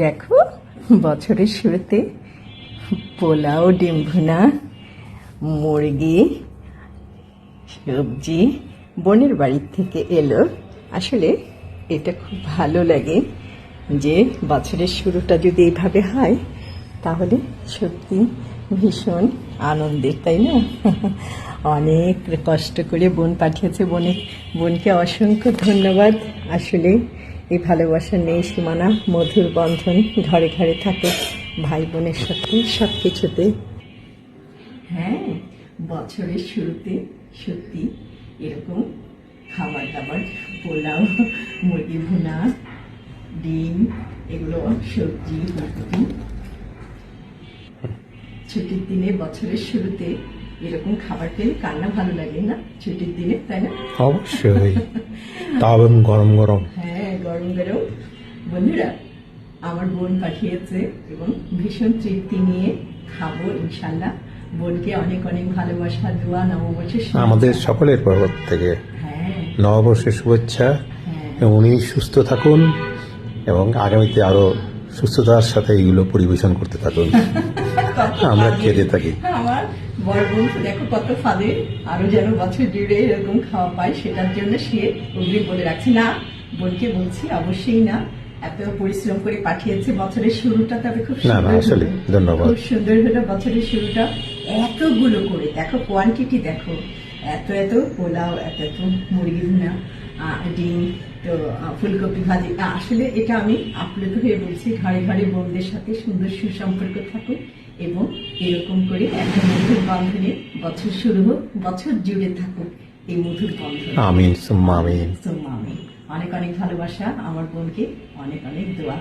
দেখো, বছরের শুরুতে পোলাও, ডিম ভুনা, মুরগি, সবজি বোনের বাড়ির থেকে এলো। আসলে এটা খুব ভালো লাগে যে বছরের শুরুটা যদি এইভাবে হয় তাহলে সত্যি ভীষণ আনন্দের, তাই না? অনেক কষ্ট করে বোন পাঠিয়েছে, বোনকে অসংখ্য ধন্যবাদ। আসলে এই ভালোবাসা নেই সীমানা, মধুর বন্ধন ঘরে ঘরে থাকে ভাই বোনের সাথে সব কিছুতে। হ্যাঁ, বছরের শুরুতে সত্যি এরকম খাবার দাবার, পোলাও, মুরগি ভুনা, ডিম, এগুলো সবজি, মুরগি, ছুটির দিনে বছরের শুরুতে এরকম খাবার পেলে কার না ভালো লাগে, না? ছুটির দিনে, তাই না? অবশ্যই, তাও গরম গরম। হ্যাঁ, গরম গরম। বন্ধুরা, আমার বোন পাঠিয়েছে এবং ভীষণ তৃপ্তি নিয়ে খাবো ইনশাল্লাহ। বোনকে অনেক অনেক ভালোবাসা, দোয়া, নববর্ষের শুভেচ্ছা। আমাদের সকলের পক্ষ থেকে হ্যাঁ নববর্ষের শুভেচ্ছা। হ্যাঁ, উনি সুস্থ থাকুন এবং আগামীতে আরো সুস্থতার সাথে এগুলো পরিবেশন করতে থাকুন, আমরা খেতে থাকি। আমার বড় বোন তো দেখো কত ফাদে, আরো যেন বছর জুড়ে এরকম খাওয়া পায়, সেটার জন্য সে অগ্রিম বলে রাখছে। না, বোনকে বলছি অবশ্যই না, এত পরিশ্রম করে পাঠিয়েছে বছরের শুরুটা, তবে খুব না না, সুন্দর আসলে হলো। ধন্যবাদ। খুব সুন্দর হলো বছরের শুরুটা। এতগুলো করে দেখো, কোয়ান্টিটি দেখো, এত এত পোলাও, এত এত মুরগি ভুনা, ডিম, তো ফুলকপি ভাজি। আসলে এটা আমি আপ্লুত হয়ে বলছি, ঘরে ঘরে বোনদের সাথে সুন্দর সুসম্পর্ক থাকুক এবং এরকম করে একটা মধুর বন্ধনে বছর শুরু হোক, বছর জুড়ে থাকুক এই মধুর বন্ধন। আমিন সুম্মা আমিন। সুম্মা আমিন। অনেক অনেক ভালোবাসা আমার বোনকে, অনেক অনেক দোয়া।